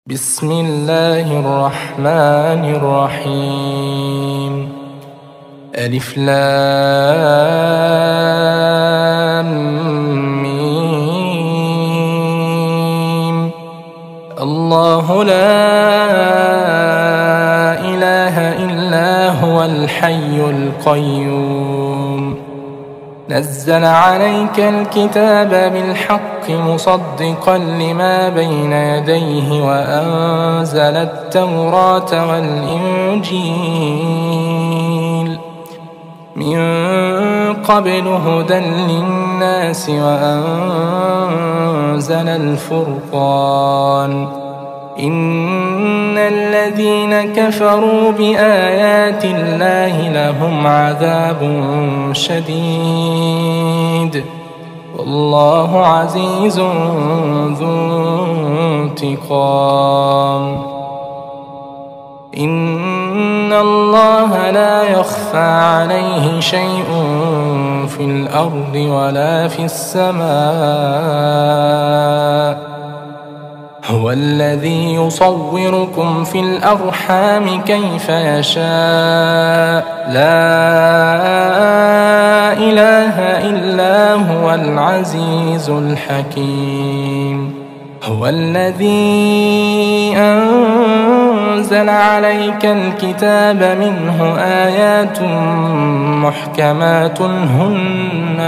بسم الله الرحمن الرحيم. ألف لام ميم. الله لا إله إلا هو الحي القيوم. نزل عليك الكتاب بالحق مصدقا لما بين يديه وأنزل التوراة والإنجيل من قبل هدى للناس وأنزل الفرقان. إن الذين كفروا بآيات الله لهم عذاب شديد والله عزيز ذو انتقام. إن الله لا يخفى عليه شيء في الأرض ولا في السماء. هو الذي يصوركم في الأرحام كيف يشاء. لا إله إلا هو العزيز الحكيم. هو الذي أنزل عليك الكتاب منه آيات محكمات هن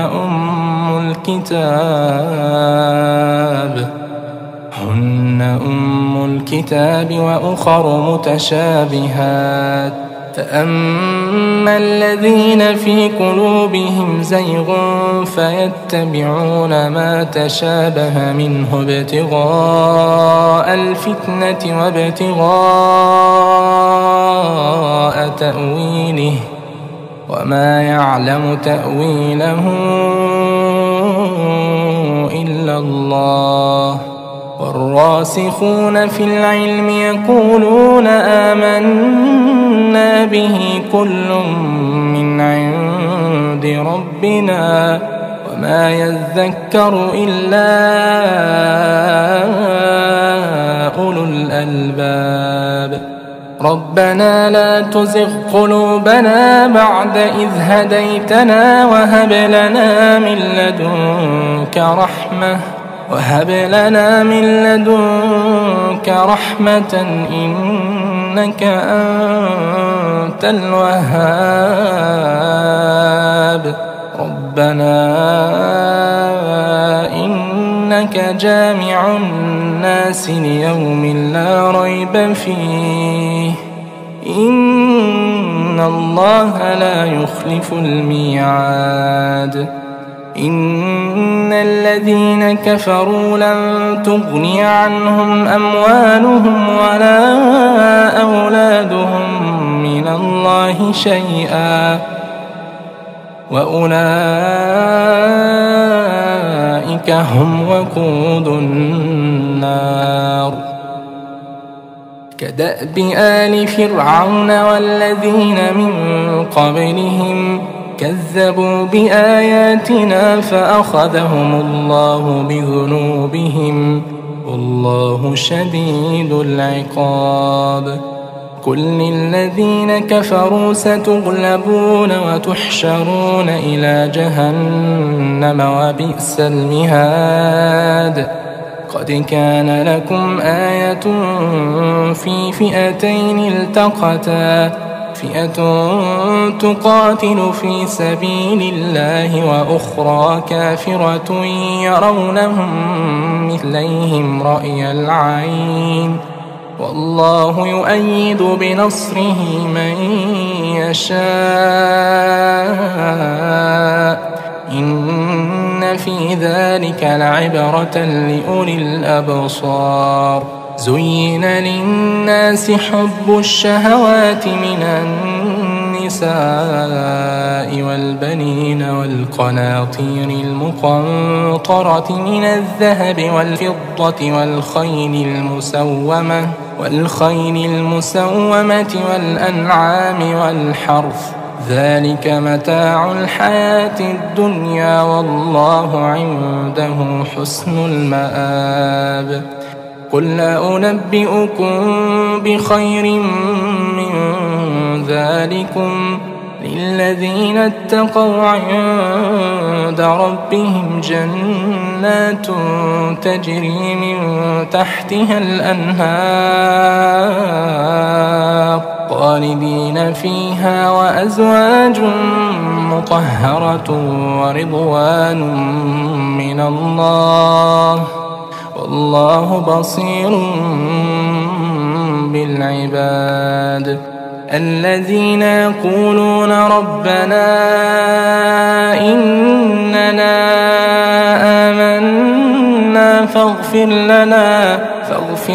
أم الكتاب وأخر متشابهات. فأما الذين في قلوبهم زيغ فيتبعون ما تشابه منه ابتغاء الفتنة وابتغاء تأويله وما يعلم تأويله إلا الله. والراسخون في العلم يقولون آمنا به كل من عند ربنا وما يذكر إلا أولو الألباب. ربنا لا تزغ قلوبنا بعد إذ هديتنا وهب لنا من لدنك رحمة إنك أنت الوهاب. ربنا إنك جامع الناس ليوم لا ريب فيه إن الله لا يخلف الميعاد. إن الذين كفروا لن تغني عنهم أموالهم ولا أولادهم من الله شيئا وأولئك هم وقود النار. كدأب آل فرعون والذين من قبلهم كذبوا بآياتنا فأخذهم الله بذنوبهم والله شديد العقاب. قل للذين كفروا ستغلبون وتحشرون إلى جهنم وبئس المهاد. قد كان لكم آية في فئتين التقتا فئة تقاتل في سبيل الله وأخرى كافرة يرونهم مثليهم رأي العين والله يؤيد بنصره من يشاء. إن في ذلك لعبرة لأولي الأبصار. زين للناس حب الشهوات من النساء والبنين والقناطير المقنطرة من الذهب والفضة والخيل المسومة والأنعام والحرث ذلك متاع الحياة الدنيا والله عنده حسن المآب. قل أنبئكم بخير من ذلكم للذين اتقوا عند ربهم جنات تجري من تحتها الأنهار خالدين فيها وأزواج مطهرة ورضوان من الله والله بصير بالعباد الذين يقولون ربنا إننا آمنا فاغفر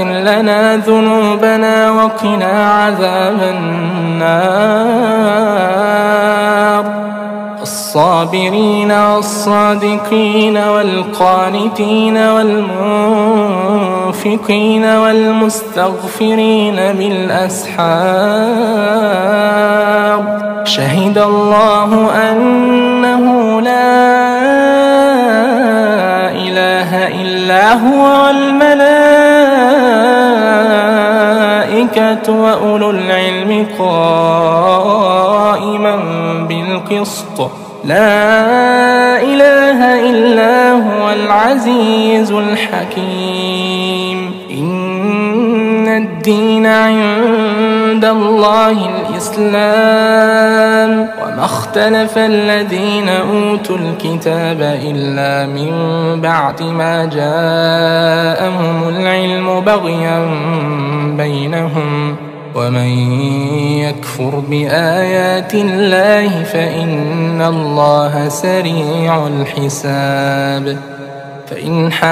لنا ذنوبنا وقنا عذاب النار الصابرين والصادقين والقانتين والمنفقين والمستغفرين بالأسحار شهد الله أنه لا إله إلا هو والملائكة وأولو العلم قائما بالقسط لا إله إلا هو العزيز الحكيم إن الدين عند الله الإسلام وما اختلف الذين أوتوا الكتاب إلا من بعد ما جاءهم العلم بغيا بينهم ومن يكفر بآيات الله فإن الله سريع الحساب فإن حاجوك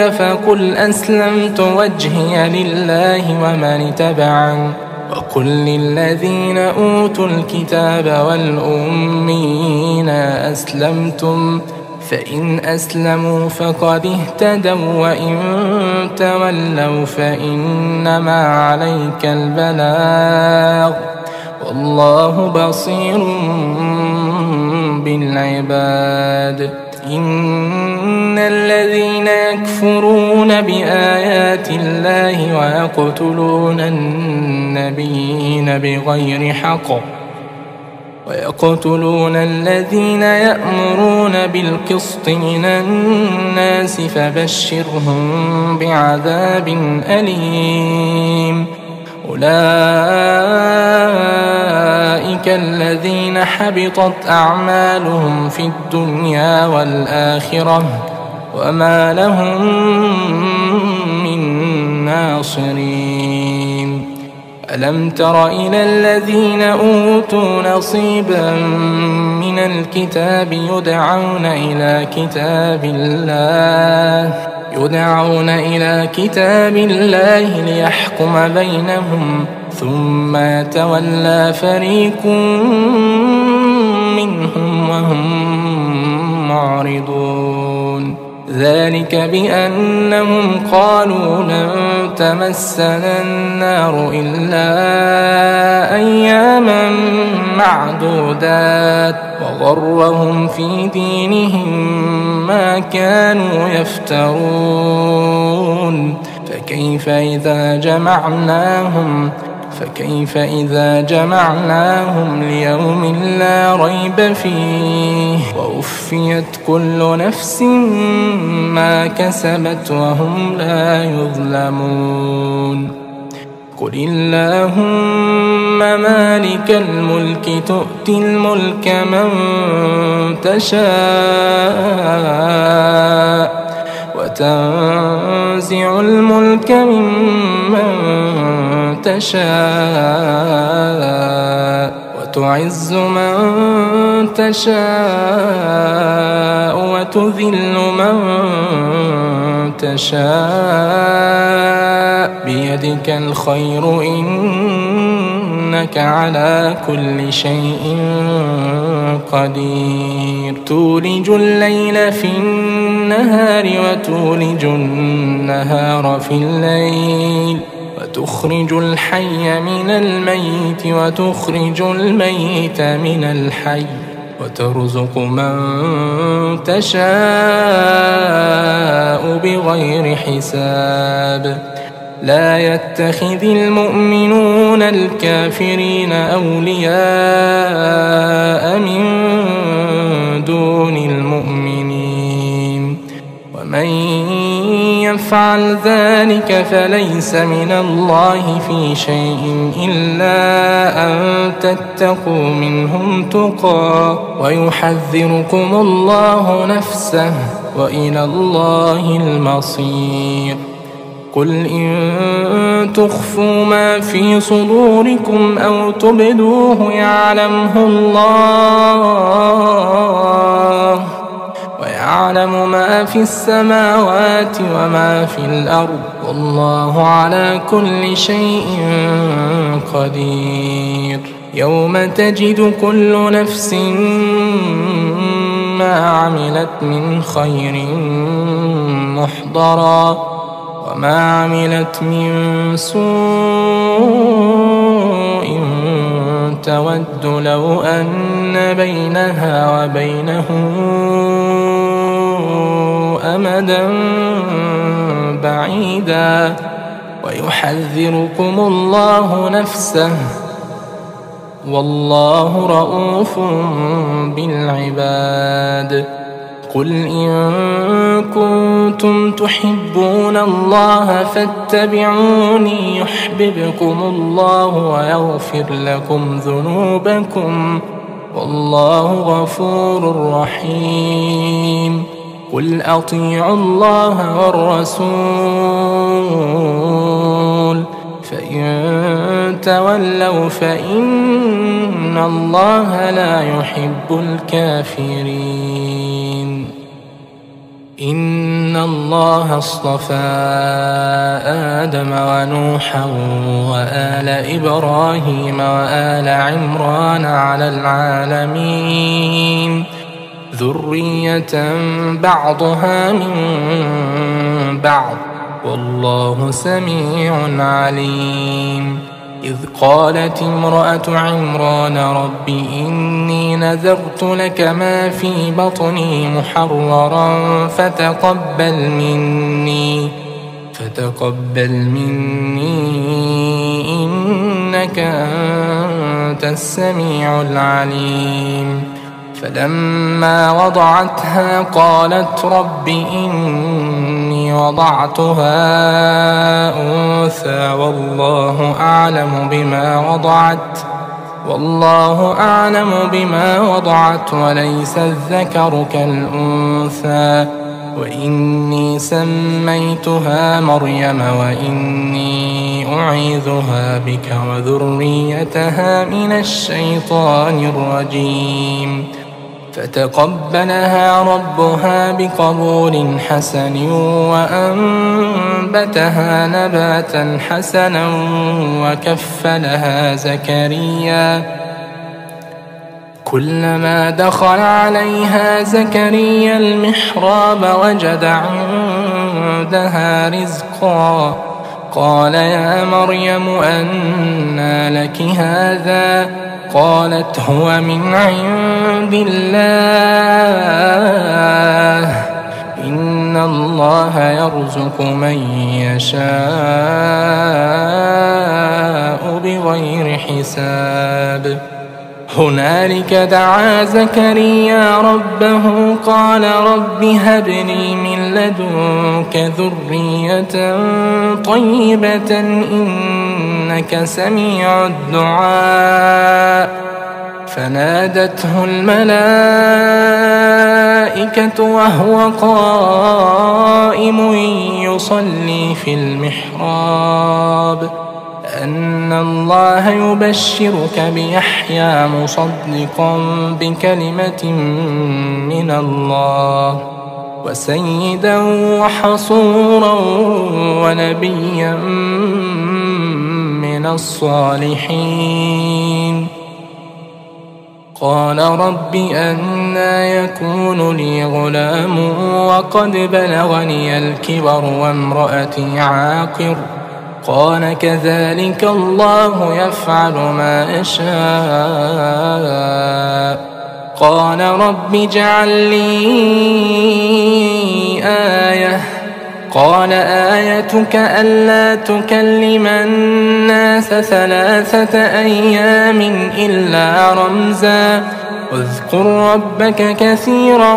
فقل أسلمت وجهي لله ومن اتبعني وقل للذين أوتوا الكتاب والأميين أسلمتم فإن أسلموا فقد اهتدوا وإن تولوا فإنما عليك البلاغ والله بصير بالعباد إن الذين يكفرون بآيات الله ويقتلون النبيين بغير حق ويقتلون الذين يأمرون بالقسط من الناس فبشرهم بعذاب أليم أولئك الذين حبطت أعمالهم في الدنيا والآخرة وما لهم من ناصرين ألم تر إلى الذين أوتوا نصيبا من الكتاب يدعون إلى كتاب الله ليحكم بينهم ثم يتولى فريق منهم وهم معرضون ذلك بأنهم قالوا لن تمسنا النار إلا أياما معدودات وغرهم في دينهم ما كانوا يفترون فكيف إذا جمعناهم ليوم لا ريب فيه ووفيت كل نفس ما كسبت وهم لا يظلمون قل اللهم مالك الملك تؤتي الملك من تشاء وتنزع الملك ممن تشاء وتعز من تشاء وتذل من تشاء بيدك الخير إنك على كل شيء قدير تولج الليل في النهار وتولج النهار في الليل وتخرج الحي من الميت وتخرج الميت من الحي وترزق من تشاء بغير حساب لا يتخذ المؤمنون الكافرين أولياء من دون المؤمنين ومن يفعل ذلك فليس من الله في شيء إلا أن تتقوا منهم تقى ويحذركم الله نفسه وإلى الله المصير قل إن تخفوا ما في صدوركم أو تبدوه يعلمه الله ويعلم ما في السماوات وما في الأرض والله على كل شيء قدير يوم تجد كل نفس ما عملت من خير محضرا وما عملت من سوء تود لو أن بينها وبينه أمدا بعيدا ويحذركم الله نفسه والله رؤوف بالعباد قل إن كنتم تحبون الله فاتبعوني يحببكم الله ويغفر لكم ذنوبكم والله غفور رحيم قل أطيعوا الله والرسول فإن تولوا فإن الله لا يحب الكافرين إن الله اصطفى آدم ونوحا وآل إبراهيم وآل عمران على العالمين ذرية بعضها من بعض والله سميع عليم إذ قالت امرأة عمران رب إني نذرت لك ما في بطني محررا فتقبل مني إنك أنت السميع العليم فلما وضعتها قالت رب إني وضعتها أنثى والله أعلم بما وضعت وليس الذكر كالأنثى وإني سميتها مريم وإني أعيذها بك وذريتها من الشيطان الرجيم فتقبلها ربها بقبول حسن وأنبتها نباتا حسنا وكفلها زكريا كلما دخل عليها زكريا المحراب وجد عندها رزقا قال يا مريم أنى لك هذا قالت هو من عند الله إن الله يرزق من يشاء بغير حساب هنالك دعا زكريا ربه قال رب هب لي من لدنك ذرية طيبة إنك سميع الدعاء فنادته الملائكة وهو قائم يصلي في المحراب أن الله يبشرك بيحيى مصدقا بكلمة من الله وسيدا وحصورا ونبيا من الصالحين قال رب أنى يكون لي غلام وقد بلغني الكبر وامرأتي عاقر قال كذلك الله يفعل ما يشاء قال رب اجعل لي آية قال آيتك ألا تكلم الناس 3 أيام إلا رمزا واذكر ربك كثيرا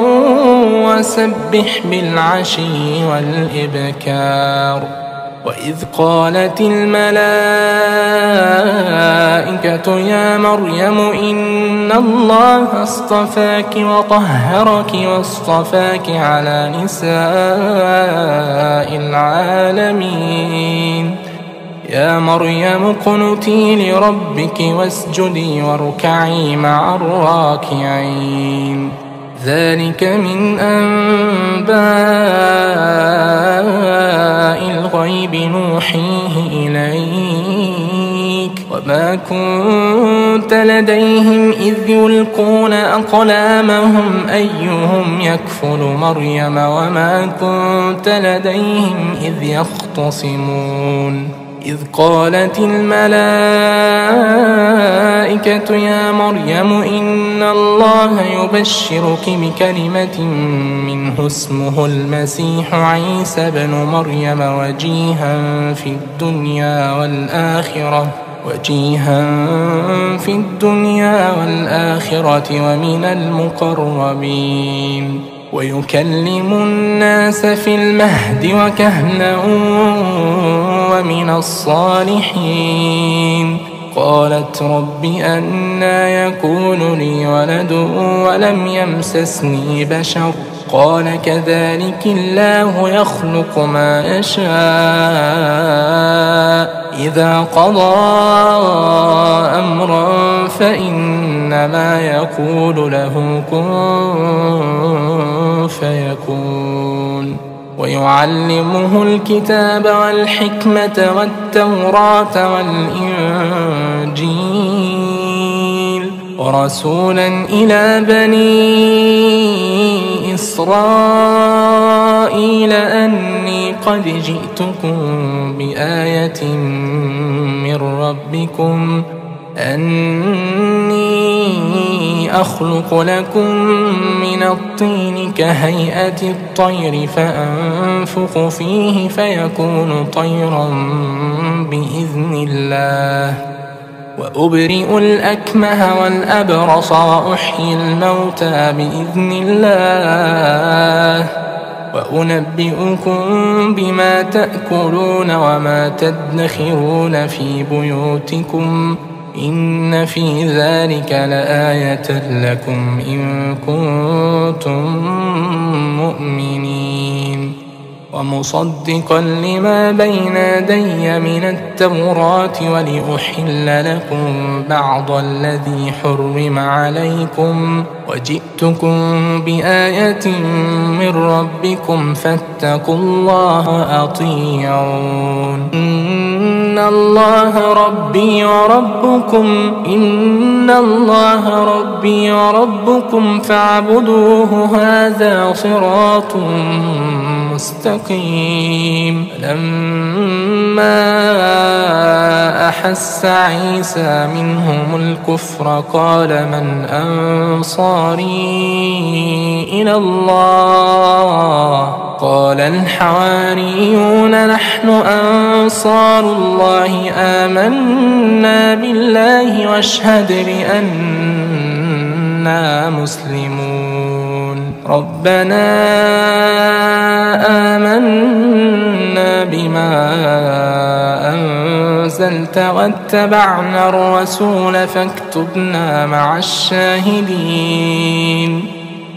وسبح بالعشي والإبكار وإذ قالت الملائكة يا مريم إن الله اصطفاك وطهرك واصطفاك على نساء العالمين يا مريم اقنتي لربك واسجدي واركعي مع الراكعين ذلك من أنباء الغيب نوحيه إليك وما كنت لديهم إذ يلقون أقلامهم أيهم يكفل مريم وما كنت لديهم إذ يختصمون إذ قالت الملائكة يا مريم إن الله يبشرك بكلمة منه اسمه المسيح عيسى بن مريم وجيها في الدنيا والآخرة ومن المقربين ويكلم الناس في المهد وكهلا ومن الصالحين قالت رب أنى يكون لي ولد ولم يمسسني بشر قال كذلك الله يخلق ما يشاء إذا قضى أمرا فإنما يقول له كن فيكون ويعلمه الكتاب والحكمة والتوراة والإنجيل ورسولا إلى بني إسرائيل أني قد جئتكم بآية من ربكم أني أخلق لكم من الطين كهيئة الطير فأنفخ فيه فيكون طيرا بإذن الله وأبرئ الأكمه والأبرص وأحيي الموتى بإذن الله وأنبئكم بما تأكلون وما تدخرون في بيوتكم إن في ذلك لآية لكم إن كنتم مؤمنين ومصدقا لما بين يدي من التوراة ولأحل لكم بعض الذي حرم عليكم وجئتكم بآية من ربكم فاتقوا الله وأطيعون إن الله ربي وربكم فاعبدوه هذا صراط مستقيم لما أحس عيسى منهم الكفر قال من أنصاري إلى الله قال الحواريون نحن أنصار الله آمنا بالله واشهد بأننا مسلمون ربنا آمنا بما أنزلت واتبعنا الرسول فاكتبنا مع الشاهدين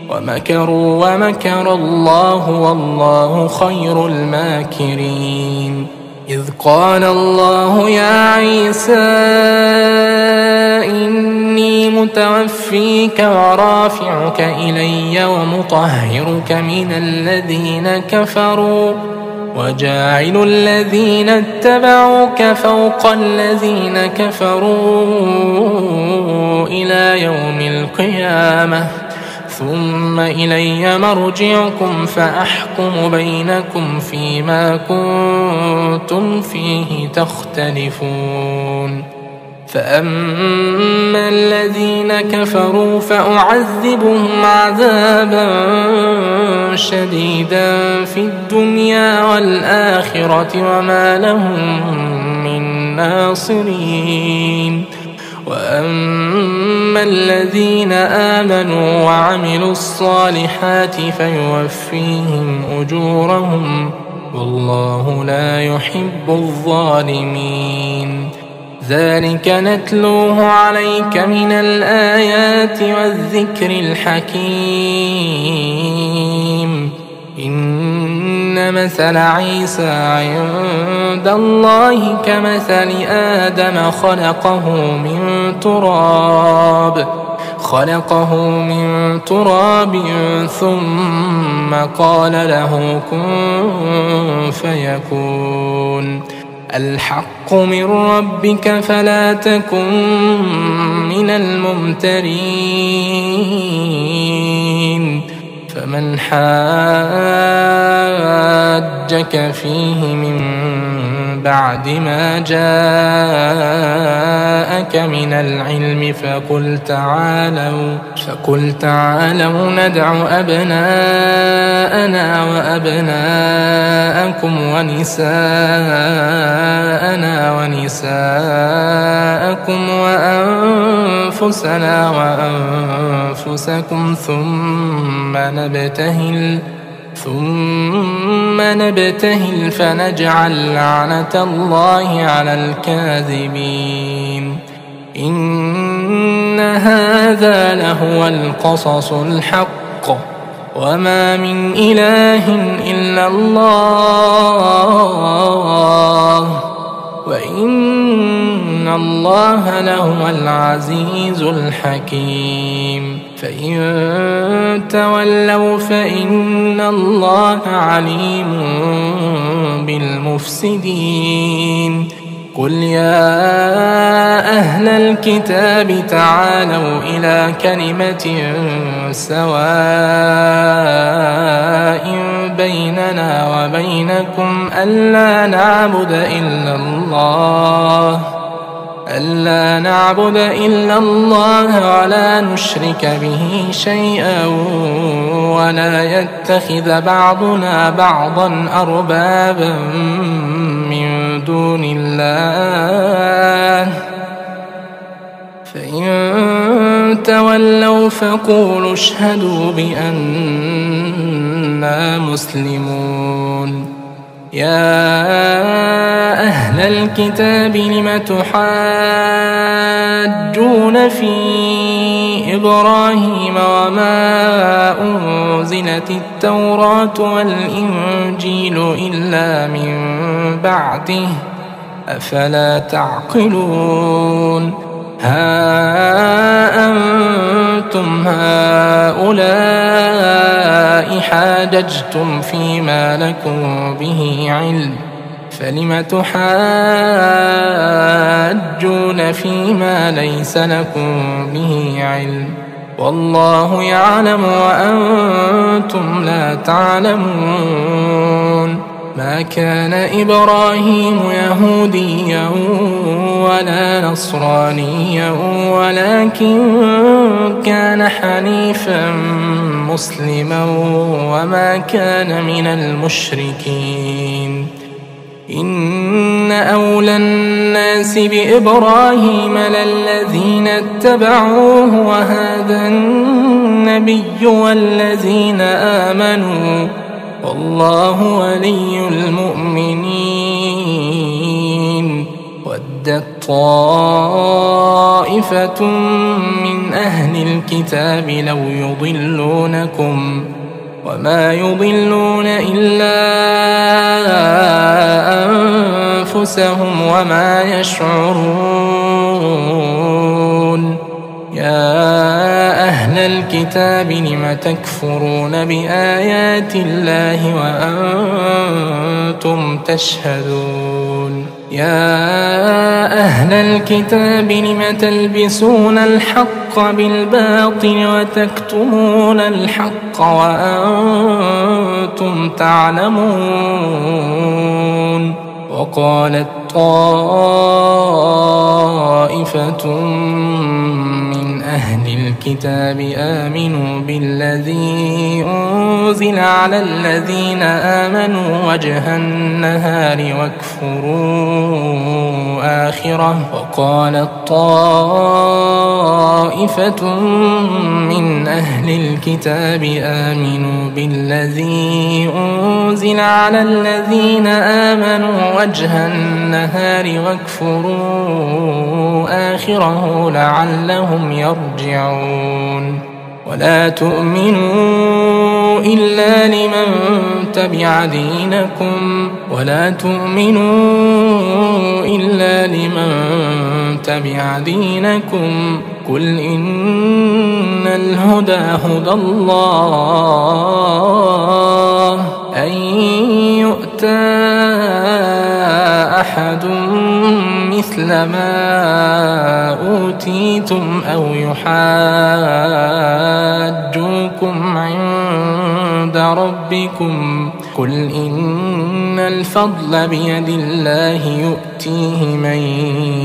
ومكروا ومكر الله والله خير الماكرين إذ قال الله يا عيسى إني متوفيك ورافعك إلي ومطهرك من الذين كفروا وجاعل الذين اتبعوك فوق الذين كفروا إلى يوم القيامة ثم إلي مرجعكم فأحكم بينكم فيما كنتم فيه تختلفون فأما الذين كفروا فأعذبهم عذابا شديدا في الدنيا والآخرة وما لهم من ناصرين. وأما الذين آمنوا وعملوا الصالحات فيوفيهم أجورهم والله لا يحب الظالمين. ذلك نتلوه عليك من الآيات والذكر الحكيم. إن مثل عيسى عند الله كمثل آدم خلقه من تراب ثم قال له كن فيكون. الحق من ربك فلا تكن من الممترين. فمن حاجك فيه من بعد ما جاءك من العلم فقل تعالوا ندع أبناءنا وأبناءكم ونساءنا ونساءكم وأنفسنا وأنفسكم ثم نبتهل فنجعل لعنة الله على الكاذبين. إن هذا لهو القصص الحق وما من إله إلا الله وإن الله لهو العزيز الحكيم. فإن تولوا فإن الله عليم بالمفسدين. قل يا أهل الكتاب تعالوا إلى كلمة سواء بيننا وبينكم ألا نعبد إلا الله ولا نشرك به شيئا ولا يتخذ بعضنا بعضا أربابا من دون الله. فإن تولوا فقولوا اشهدوا بأننا مسلمون. يا أهل الكتاب لم تحاجون في إبراهيم وما أنزلت التوراة والإنجيل إلا من بعده أفلا تعقلون. ها أنتم هؤلاء حاججتم فيما لكم به علم فلم تحاجون فيما ليس لكم به علم والله يعلم وأنتم لا تعلمون. ما كان إبراهيم يهوديا ولا نصرانيا ولكن كان حنيفا مسلما وما كان من المشركين. إن أولى الناس بإبراهيم للذين اتبعوه وهذا النبي والذين آمنوا والله ولي المؤمنين. ودت طائفة من أهل الكتاب لو يضلونكم وما يضلون إلا أنفسهم وما يشعرون. يا أهل الكتاب لم تكفرون بآيات الله وأنتم تشهدون. يا أهل الكتاب لم تلبسون الحق بالباطل وتكتمون الحق وأنتم تعلمون. وقالت طائفة من أهل الكتاب آمنوا بالذي أنزل على الذين آمنوا وجه النهار واكفروا آخره وقالت طائفة من أهل الكتاب آمنوا بالذي أنزل على الذين آمنوا وجه النهار واكفروا آخره لعلهم يرجعون ولا تؤمنوا إلا لمن تبع دينكم قل إن الهدى هدى الله أن يؤتى أحد مثل ما أوتيتم أو يحاجوكم عند ربكم قل إن الفضل بيد الله يؤتيه من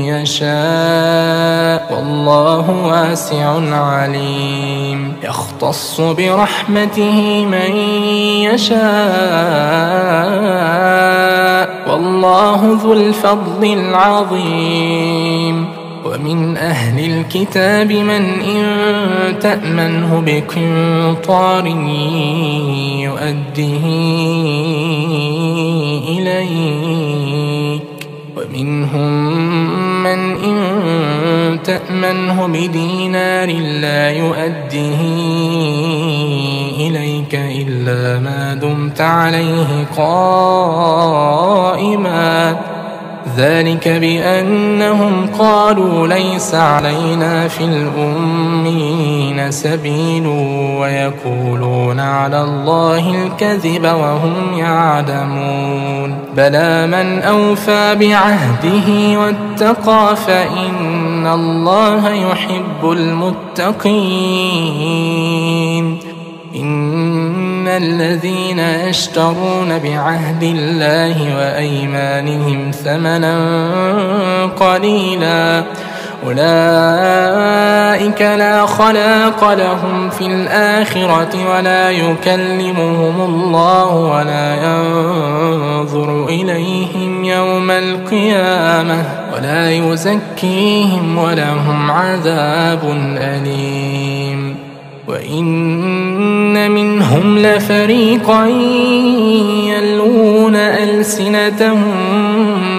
يشاء والله واسع عليم يختص برحمته من يشاء والله ذو الفضل العظيم ومن أهل الكتاب من إن تأمنه بقنطار يؤده إليك ومنهم من إن تأمنه بدينار لا يؤده إليك إلا ما دمت عليه قائما ذلك بأنهم قالوا ليس علينا في الأمين سبيل ويقولون على الله الكذب وهم يعلمون بلى من أوفى بعهده واتقى فإن الله يحب المتقين إن الذين يشترون بعهد الله وأيمانهم ثمنا قليلا أولئك لا خلاق لهم في الآخرة ولا يكلمهم الله ولا ينظر إليهم يوم القيامة ولا يزكيهم ولهم عذاب أليم وإن منهم لفريقا يلوون ألسنتهم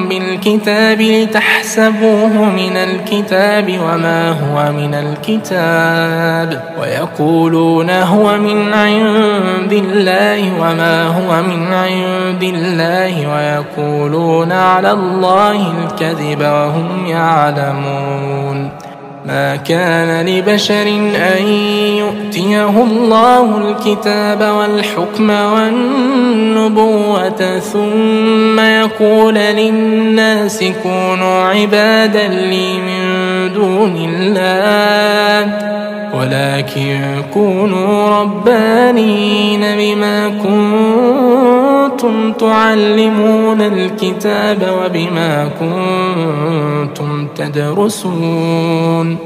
بالكتاب لتحسبوه من الكتاب وما هو من الكتاب ويقولون هو من عند الله وما هو من عند الله ويقولون على الله الكذب وهم يعلمون ما كان لبشر أن يؤتيه الله الكتاب والحكم والنبوة ثم يقول للناس كونوا عبادا لي من دون الله ولكن كونوا ربانين بما كنتم تعلمون الكتاب وبما كنتم تدرسون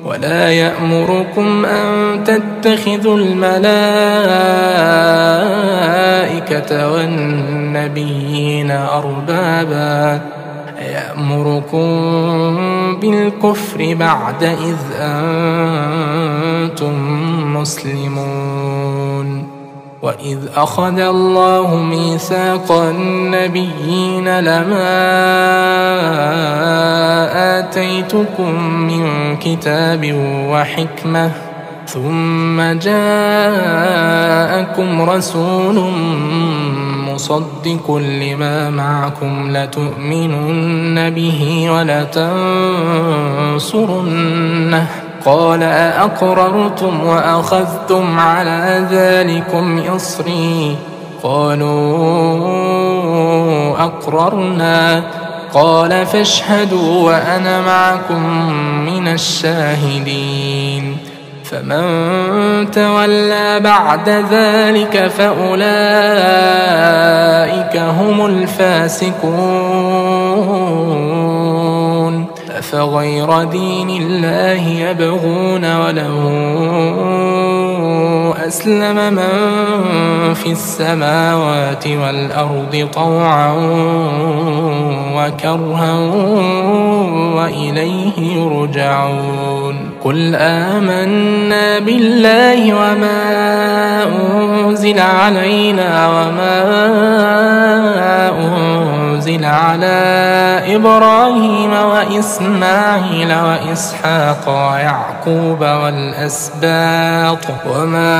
ولا يأمركم أن تتخذوا الملائكة والنبيين أربابا يأمركم بالكفر بعد إذ أنتم مسلمون وإذ أخذ الله ميثاق النبيين لما آتيتكم من كتاب وحكمة ثم جاءكم رسول مصدق لما معكم لتؤمنن به ولتنصرنه قال أأقررتم وأخذتم على ذلكم إصري قالوا أقررنا قال فاشهدوا وأنا معكم من الشاهدين فمن تولى بعد ذلك فأولئك هم الفاسقون. أفغير دين الله يبغون وله أسلم من في السماوات والأرض طوعا وكرها وإليه يرجعون. قل آمنا بالله وما أنزل علينا وما أنزل على إبراهيم وإسماعيل وإسحاق ويعقوب والأسباط وما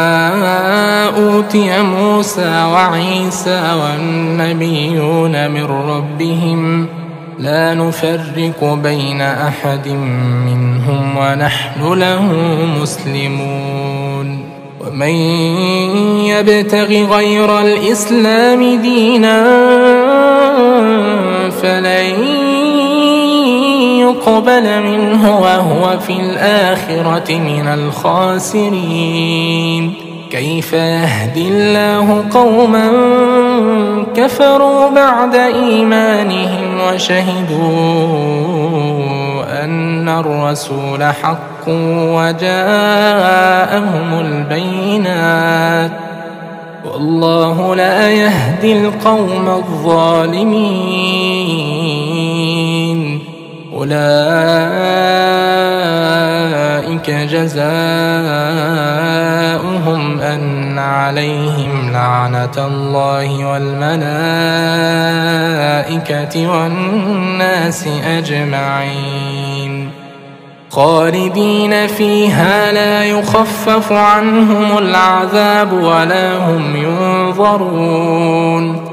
أوتي موسى وعيسى والنبيون من ربهم لا نفرق بين أحد منهم ونحن له مسلمون. ومن يبتغ غير الإسلام دينا فلن يقبل منه وهو في الآخرة من الخاسرين. كيف يهدي الله قوما كفروا بعد إيمانهم وشهدوا أن الرسول حق وجاءهم البينات والله لا يهدي القوم الظالمين. أولئك جزاؤهم أن عليهم لعنة الله والملائكة والناس أجمعين خالدين فيها لا يخفف عنهم العذاب ولا هم ينظرون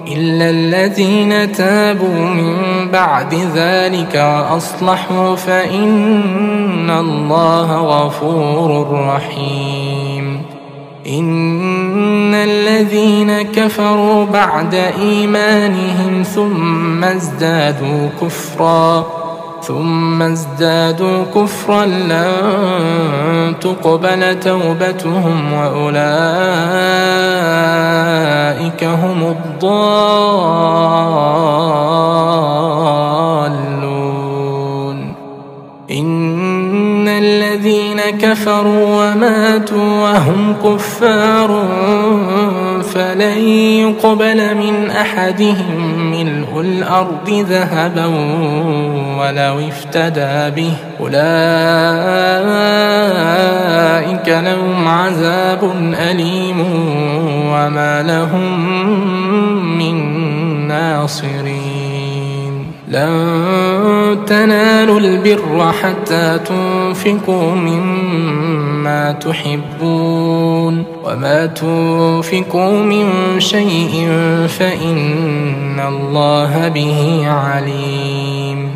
إلا الذين تابوا من بعد ذلك وأصلحوا فإن الله غفور رحيم. إن الذين كفروا بعد إيمانهم ثم ازدادوا كفرا لن تقبل توبتهم وأولئك هم الضالون. إن الذين كفروا وماتوا وهم كفار فلن يقبل من أحدهم ملء الأرض ذهبا ولو افتدى به أولئك لهم عذاب أليم وما لهم من ناصرين. لن تنالوا البر حتى تنفقوا مما تحبون وما تنفقوا من شيء فإن الله به عليم.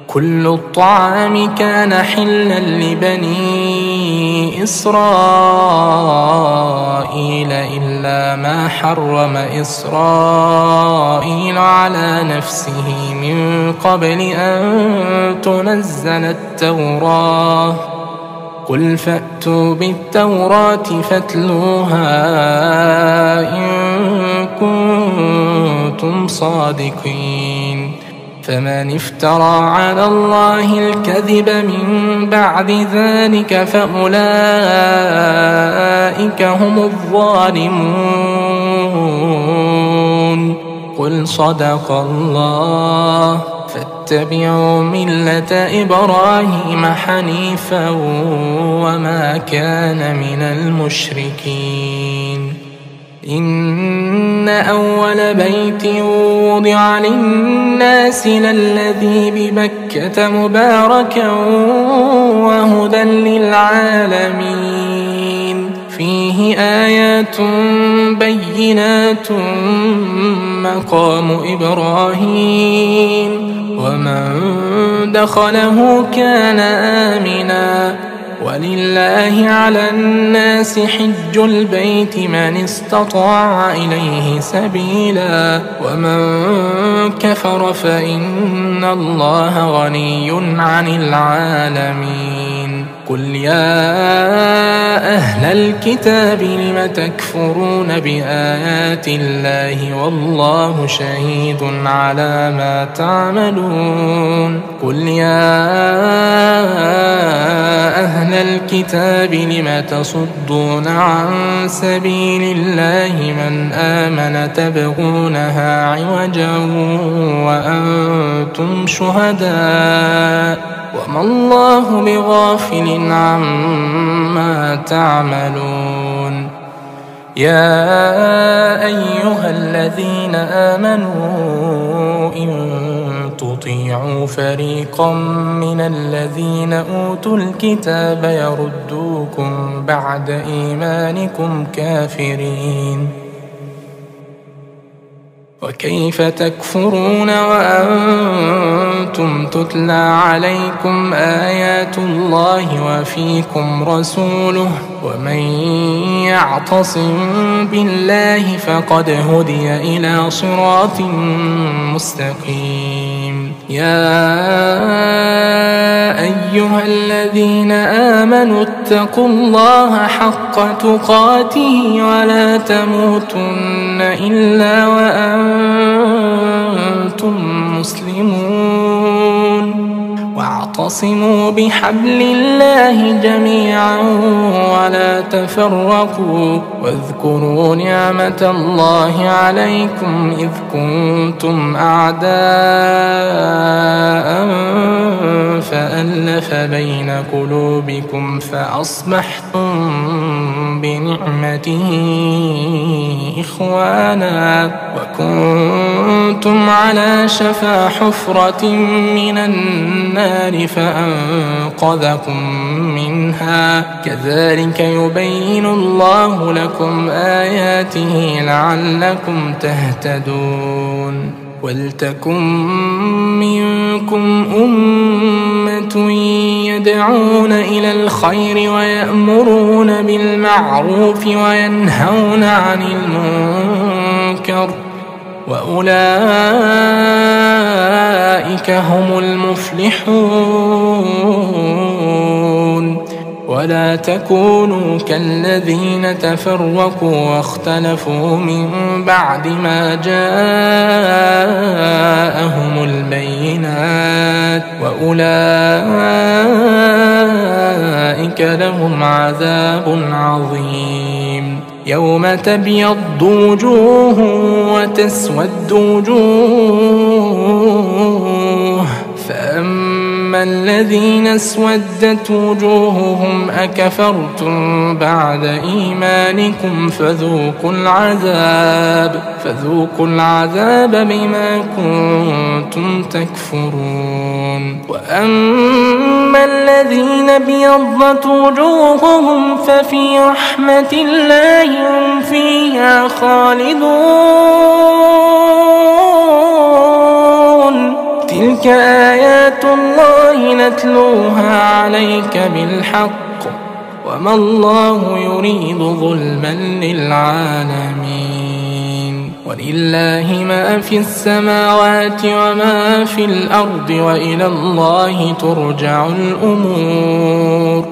كل الطعام كان حلا لبني إسرائيل إلا ما حرم إسرائيل على نفسه من قبل أن تنزل التوراة. قل فأتوا بالتوراة فاتلوها إن كنتم صادقين. فمن افترى على الله الكذب من بعد ذلك فأولئك هم الظالمون. قل صدق الله فاتبعوا ملة إبراهيم حنيفا وما كان من المشركين. إن أول بيت وضع للناس للذي ببكة مباركا وهدى للعالمين فيه آيات بينات مقام إبراهيم ومن دخله كان آمنا ولله على الناس حج البيت من استطاع إليه سبيلا ومن كفر فإن الله غني عن العالمين. قل يا أهل الكتاب لم تكفرون بآيات الله والله شهيد على ما تعملون قل يا أهل الكتاب لم تصدون عن سبيل الله من آمن تبغونها عوجا وأنتم شهداء وما الله بغافل عما تعملون يا أيها الذين آمنوا إن تطيعوا فريقا من الذين أوتوا الكتاب يردوكم بعد إيمانكم كافرين وكيف تكفرون وأنتم تتلى عليكم آيات الله وفيكم رسوله ومن يعتصم بالله فقد هدي إلى صراط مستقيم يا أيها الذين آمنوا اتقوا الله حق تقاته ولا تموتن إلا وأنتم مسلمون واعتصموا بحبل الله جميعا ولا تفرقوا واذكروا نعمة الله عليكم إذ كنتم أعداء فألف بين قلوبكم فأصبحتم بنعمته إخوانا وكنتم على شفا حفرة من النار فأنقذكم منها كذلك يبين الله لكم آياته لعلكم تهتدون ولتكن منكم أمة يدعون إلى الخير ويأمرون بالمعروف وينهون عن المنكر وأولئك هم المفلحون ولا تكونوا كالذين تفرقوا واختلفوا من بعد ما جاءهم البينات وأولئك لهم عذاب عظيم يوم تبيض وجوه وتسود وجوه فأما الذين اسودت وجوههم أكفرتم بعد إيمانكم فذوقوا العذاب بما كنتم تكفرون وأما الذين ابيضت وجوههم ففي رحمة الله هم فيها خالدون تلك آيات الله نتلوها عليك بالحق وما الله يريد ظلما للعالمين ولله ما في السماوات وما في الأرض وإلى الله ترجع الأمور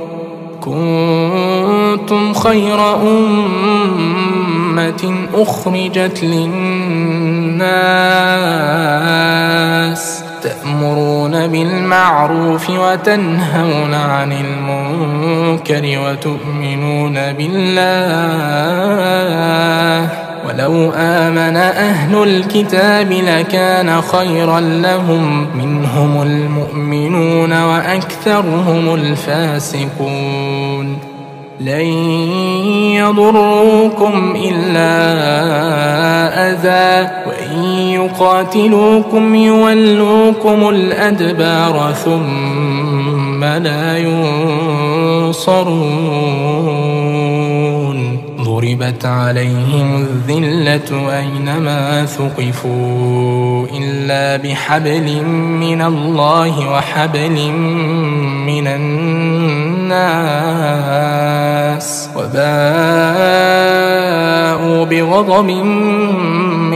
كنتم خير أمة أخرجت للناس تأمرون بالمعروف وتنهون عن المنكر وتؤمنون بالله ولو آمن أهل الكتاب لكان خيرا لهم منهم المؤمنون وأكثرهم الفاسقون لن يضروكم إلا أذى وإن يقاتلوكم يولوكم الأدبار ثم لا ينصرون ضربت عليهم الذلة أينما ثقفوا إلا بحبل من الله وحبل من الناس وباءوا بغضب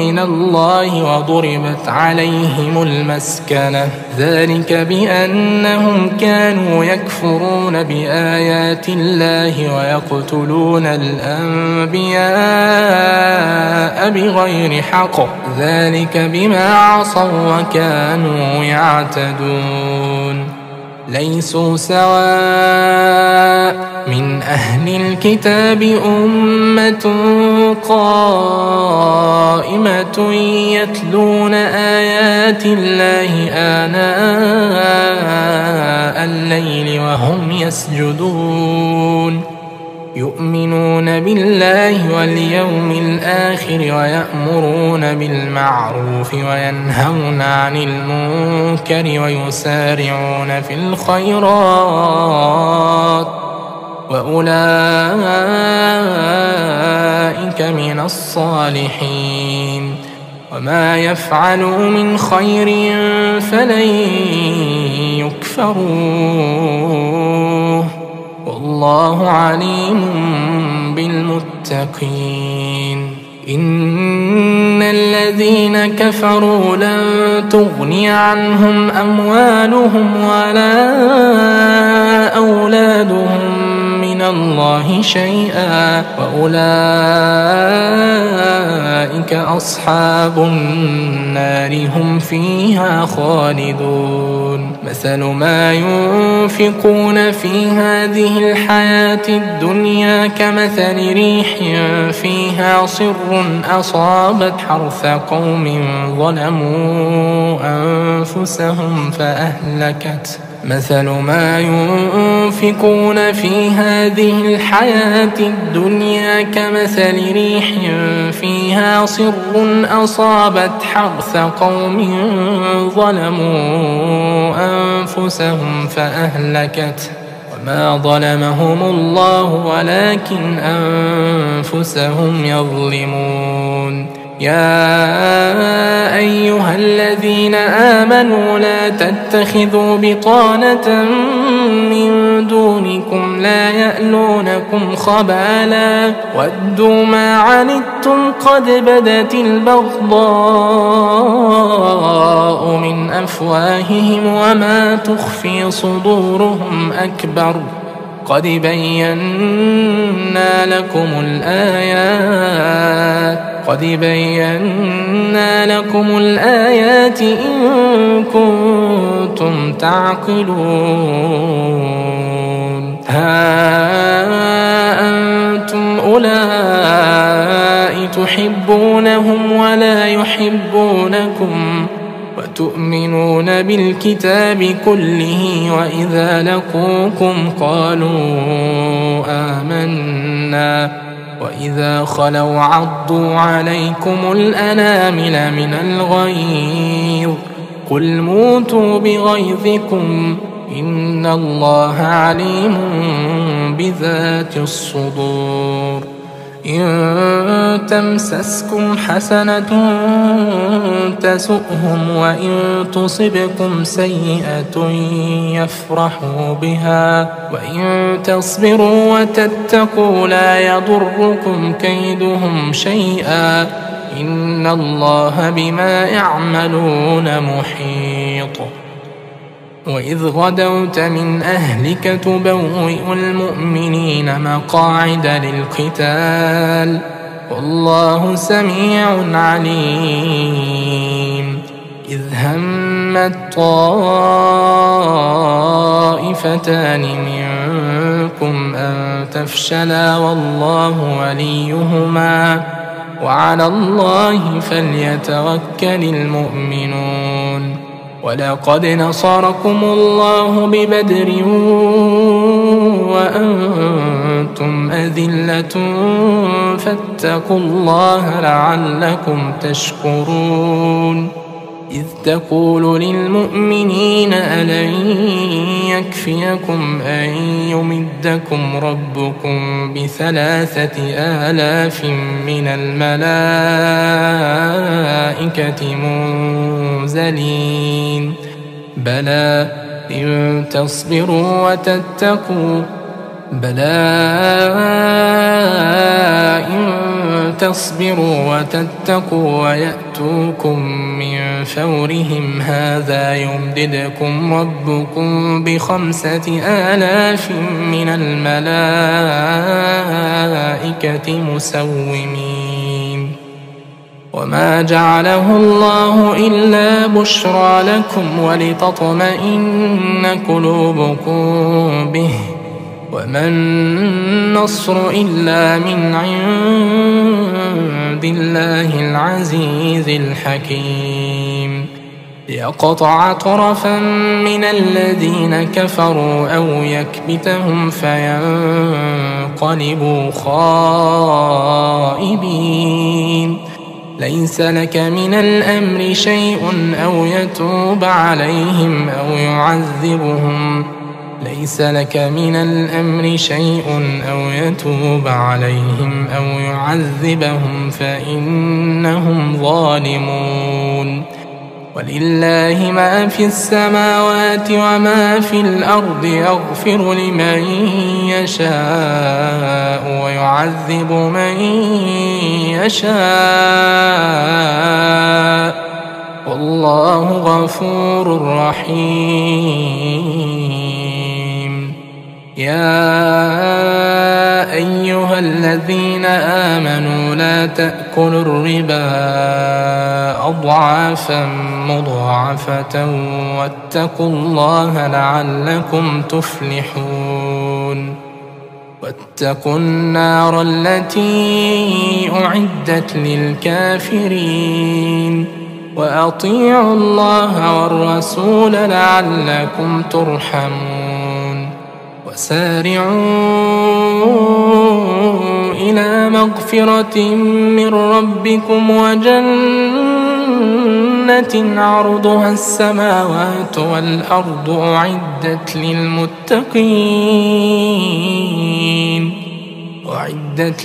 من الله وضربت عليهم المسكنة ذلك بأنهم كانوا يكفرون بآيات الله ويقتلون الأنبياء بغير حق ذلك بما عصوا وكانوا يعتدون ليسوا سواء من أهل الكتاب أمة قائمة يتلون آيات الله آناء الليل وهم يسجدون يؤمنون بالله واليوم الآخر ويأمرون بالمعروف وينهون عن المنكر ويسارعون في الخيرات وأولئك من الصالحين وما يفعلوا من خير فلن يكفروه والله عليم بالمتقين إن الذين كفروا لن تغني عنهم أموالهم ولا أولادهم من الله شيئا وأولئك أصحاب النار هم فيها خالدون مثل ما ينفقون في هذه الحياة الدنيا كمثل ريح فيها صر أصابت حرث قوم ظلموا أنفسهم فأهلكت مثل ما ينفقون في هذه الحياة الدنيا كمثل ريح فيها صر أصابت حرث قوم ظلموا أنفسهم فأهلكت وما ظلمهم الله ولكن أنفسهم يظلمون يا أيها الذين آمنوا لا تتخذوا بطانة من دونكم لا يألونكم خبالا ودوا ما عنتم قد بدت البغضاء من أفواههم وما تخفي صدورهم أكبر قد بينا لكم الآيات إن كنتم تعقلون ها أنتم أولئك تحبونهم ولا يحبونكم وتؤمنون بالكتاب كله وإذا لقوكم قالوا آمنا وإذا خلوا عضوا عليكم الأنامل من الغيظ قل موتوا بغيظكم إن الله عليم بذات الصدور إن تمسسكم حسنة تسؤهم وإن تصبكم سيئة يفرحوا بها وإن تصبروا وتتقوا لا يضركم كيدهم شيئا إن الله بما يعملون محيط وإذ غدوت من أهلك تبوئ المؤمنين مقاعد للقتال والله سميع عليم إذ همت طائفتان منكم أن تفشلا والله وليهما وعلى الله فليتوكل المؤمنون ولقد نصركم الله ببدر وأنتم أذلة فاتقوا الله لعلكم تشكرون إذ تقول للمؤمنين ألن يكفيكم أن يمدكم ربكم ب3,000 من الملائكة منزلين بلى إن تصبروا تصبروا وتتقوا ويأتوكم من فورهم هذا يمددكم ربكم ب5000 من الملائكة مسومين. وما جعله الله إلا بشرى لكم ولتطمئن قلوبكم به وما النصر إلا من عند الله العزيز الحكيم. ليقطع طرفا من الذين كفروا أو يكبتهم فينقلبوا خائبين. ليس لك من الأمر شيء أو يتوب عليهم أو يعذبهم ليس لك من الأمر شيء أو يتوب عليهم أو يعذبهم فإنهم ظالمون. ولله ما في السماوات وما في الأرض يغفر لمن يشاء ويعذب من يشاء والله غفور رحيم. يا أيها الذين آمنوا لا تأكلوا الربا أضعافا مضاعفة واتقوا الله لعلكم تفلحون. واتقوا النار التي أعدت للكافرين وأطيعوا الله والرسول لعلكم ترحمون. وسارعوا إلى مغفرة من ربكم وجنة عرضها السماوات والأرض أعدت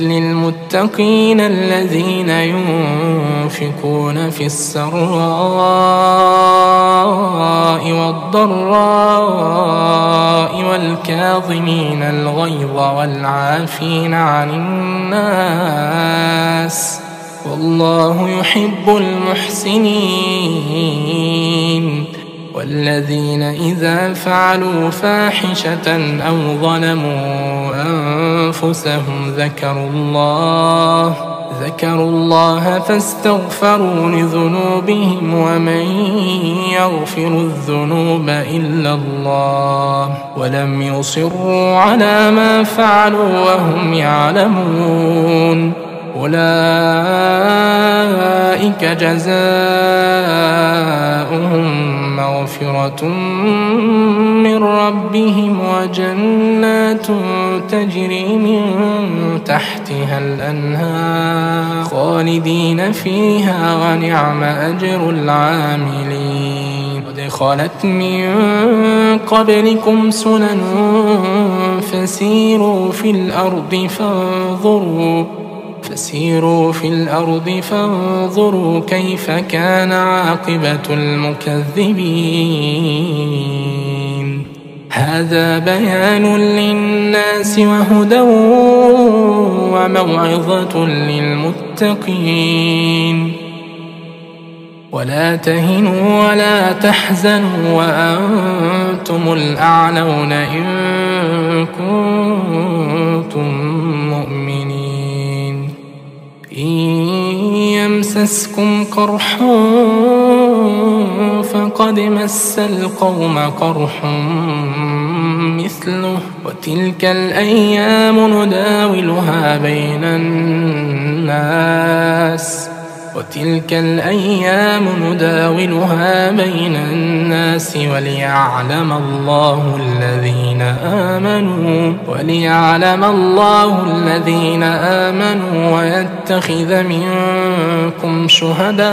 للمتقين الذين ينفقون في السراء والضراء والكاظمين الغيظ والعافين عن الناس والله يحب المحسنين. والذين إذا فعلوا فاحشة أو ظلموا أنفسهم ذكروا الله فاستغفروا لذنوبهم ومن يغفر الذنوب إلا الله ولم يصروا على ما فعلوا وهم يعلمون. أولئك جزاؤهم مغفرة من ربهم وجنات تجري من تحتها الأنهار خالدين فيها ونعم أجر العاملين. قد خلت من قبلكم سنن فسيروا في الأرض فانظروا كيف كان عاقبة المكذبين. هذا بيان للناس وهدى وموعظة للمتقين. ولا تهنوا ولا تحزنوا وأنتم الأعلون إن كنتم مؤمنين. إن يمسسكم قرح فقد مس القوم قرح مثله وتلك الأيام نداولها بين الناس وليعلم الله الذين آمنوا ويتخذ منكم شهداء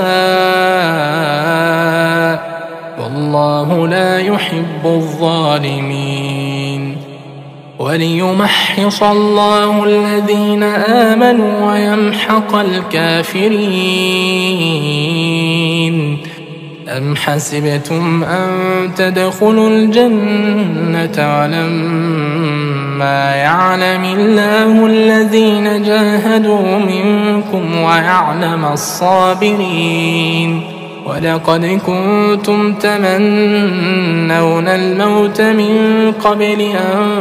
والله لا يحب الظالمين. وليمحص الله الذين آمنوا ويمحق الكافرين. أم حسبتم أن تدخلوا الجنة ولما ما يعلم الله الذين جاهدوا منكم ويعلم الصابرين ولقد كنتم تمنون الموت من قبل أن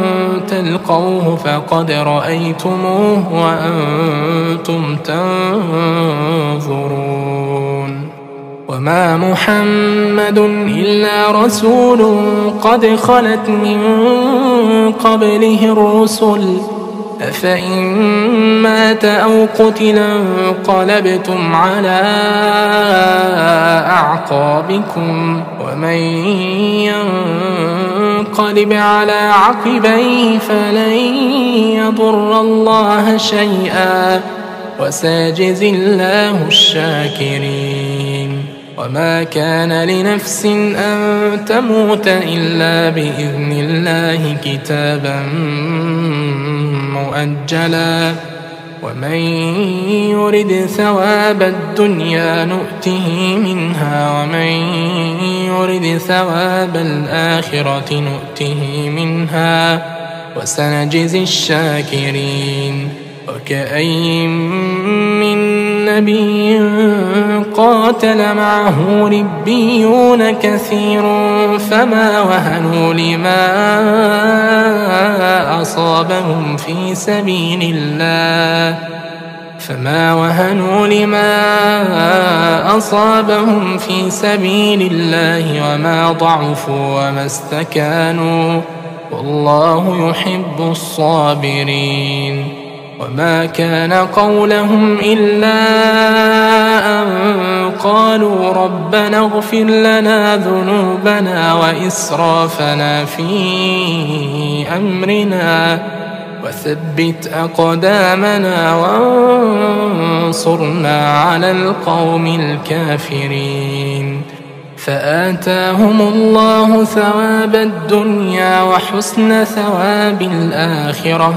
تلقوه فقد رأيتموه وأنتم تنظرون وما محمد إلا رسول قد خلت من قبله الرسل أفإن مات أو قتل انقلبتم على أعقابكم ومن ينقلب على عقبيه فلن يضر الله شيئا وسيجزي الله الشاكرين وما كان لنفس أن تموت إلا بإذن الله كتابا مؤجلا ومن يرد ثواب الدنيا نؤته منها ومن يرد ثواب الآخرة نؤته منها وسنجزي الشاكرين وكأين من نبي قاتل معه ربيون كثير فما وهنوا لما أصابهم في سبيل الله وما ضعفوا وما استكانوا والله يحب الصابرين وما كان قولهم إلا أن قالوا ربنا اغفر لنا ذنوبنا وإسرافنا في أمرنا وثبت أقدامنا وانصرنا على القوم الكافرين فآتاهم الله ثواب الدنيا وحسن ثواب الآخرة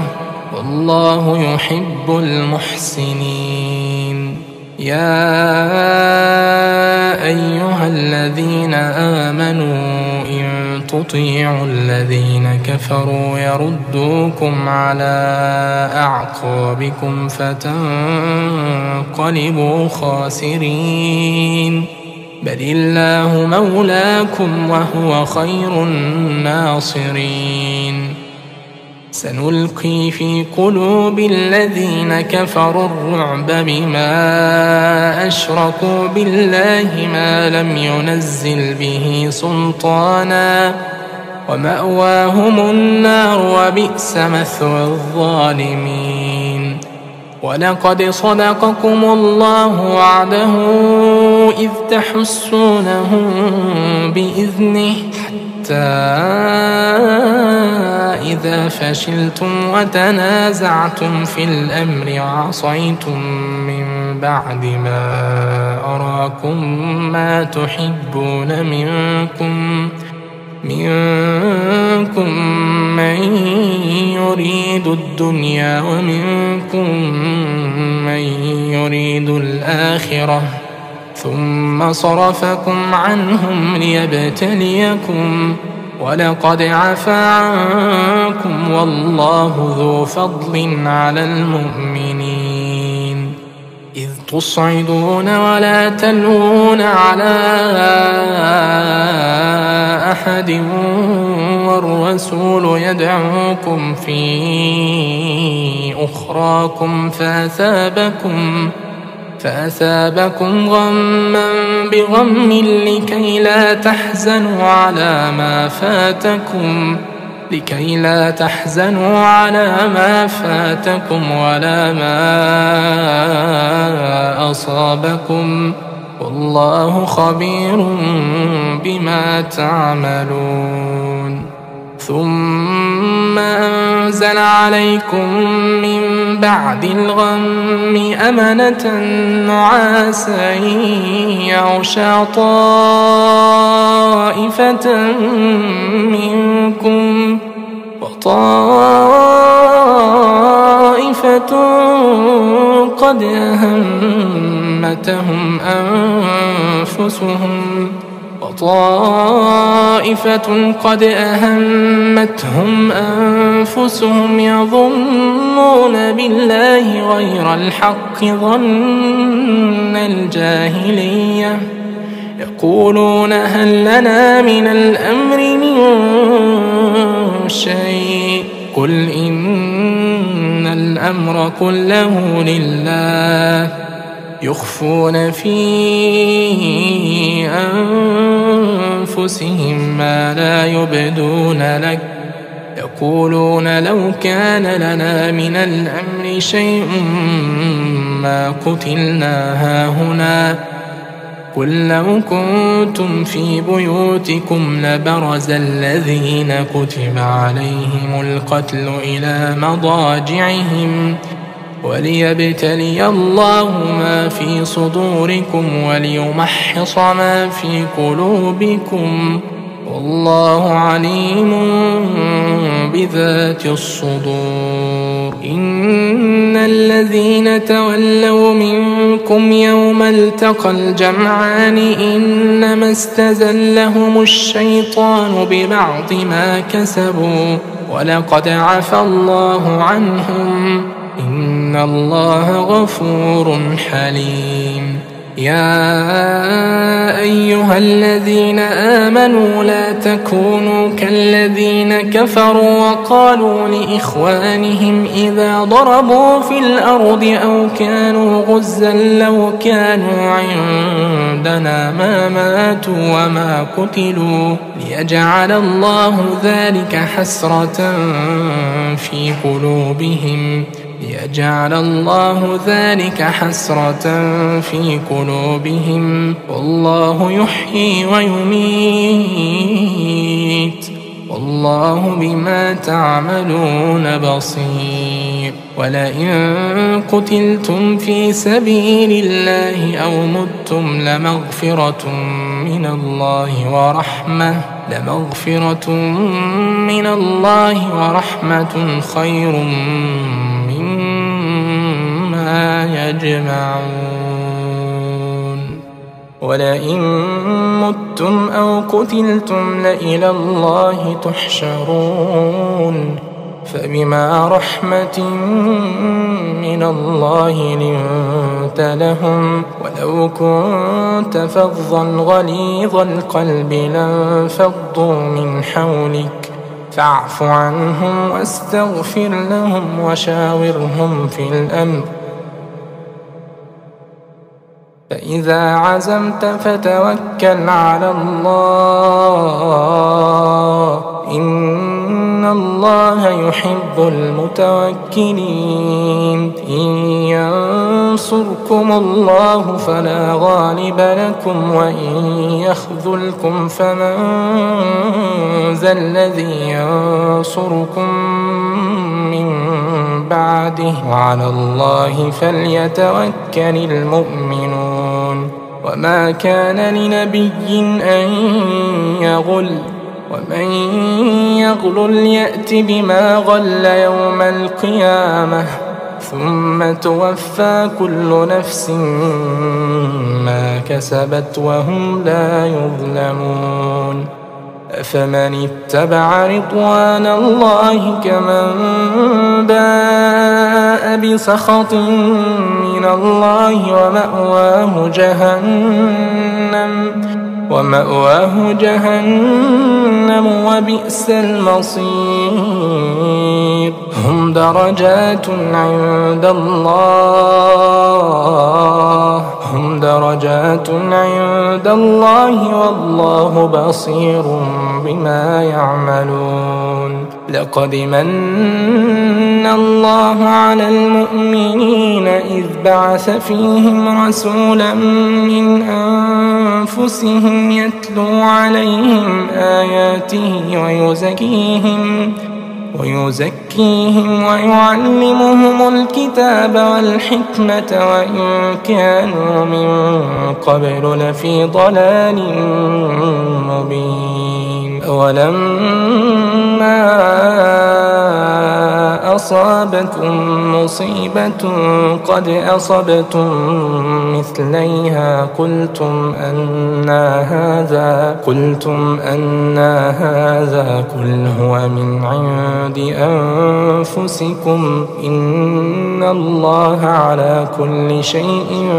والله يحب المحسنين يا أيها الذين آمنوا إن تطيعوا الذين كفروا يردوكم على أعقابكم فتنقلبوا خاسرين بل الله مولاكم وهو خير الناصرين سنلقي في قلوب الذين كفروا الرعب بما أشركوا بالله ما لم ينزل به سلطانا ومأواهم النار وبئس مثوى الظالمين ولقد صدقكم الله وعده إذ تحسونهم بإذنه إذا فشلتم وتنازعتم في الأمر وعصيتم من بعد ما أراكم ما تحبون منكم من يريد الدنيا ومنكم من يريد الآخرة ثم صرفكم عنهم ليبتليكم ولقد عفا عنكم والله ذو فضل على المؤمنين إذ تصعدون ولا تلوون على أحد والرسول يدعوكم في أخراكم فأثابكم غما بغم لكي لا تحزنوا على ما فاتكم ولا ما أصابكم والله خبير بما تعملون ثم أنزل عليكم من بعد الغم أمنة نعاسا يغشى طائفة منكم وطائفة قد أهمتهم أنفسهم وطائفة طائفة قد أهمتهم أنفسهم يظنون بالله غير الحق ظن الجاهلية يقولون هل لنا من الأمر من شيء قل إن الأمر كله لله يخفون في أنفسهم ما لا يبدون لك يقولون لو كان لنا من الأمر شيء ما قتلنا هاهنا قل لو كنتم في بيوتكم لبرز الذين كتب عليهم القتل إلى مضاجعهم وليبتلي الله ما في صدوركم وليمحص ما في قلوبكم والله عليم بذات الصدور إن الذين تولوا منكم يوم التقى الجمعان إنما استزلهم الشيطان ببعض ما كسبوا ولقد عفى الله عنهم إن الله غفور حليم يا أيها الذين آمنوا لا تكونوا كالذين كفروا وقالوا لإخوانهم إذا ضربوا في الأرض أو كانوا غزا لو كانوا عندنا ما ماتوا وما قتلوا ليجعل الله ذلك حسرة في قلوبهم ليجعل الله ذلك حسرة في قلوبهم والله يحيي ويميت والله بما تعملون بصير ولئن قتلتم في سبيل الله أو متم لمغفرة من الله ورحمة خير مما يجمعون ولئن متم أو قتلتم لإلى الله تحشرون فبما رحمة من الله لنت لهم ولو كنت فظا غليظ القلب لانفضوا من حولك فاعف عنهم واستغفر لهم وشاورهم في الأمر فإذا عزمت فتوكل على الله إن الله يحب المتوكلين إن ينصركم الله فلا غالب لكم وإن يخذلكم فمن ذا الذي ينصركم من بعده وعلى الله فليتوكل المؤمنون وما كان لنبي أن يغل ومن يغل يأت بما غل يوم القيامة ثم توفى كل نفس ما كسبت وهم لا يظلمون أفمن اتبع رضوان الله كمن باء بسخط من الله ومأواه جهنم وبئس المصير هم درجات عند الله والله بصير بما يعملون لقد من الله على المؤمنين إذ بعث فيهم رسولا من أنفسهم يتلو عليهم آياته ويزكيهم ويعلمهم الكتاب والحكمة وإن كانوا من قبل لفي ضلال مبين ولما أصابكم مصيبة قد أصبتم مثليها قلتم أنى هذا قل هو من عند أنفسكم إن الله على كل شيء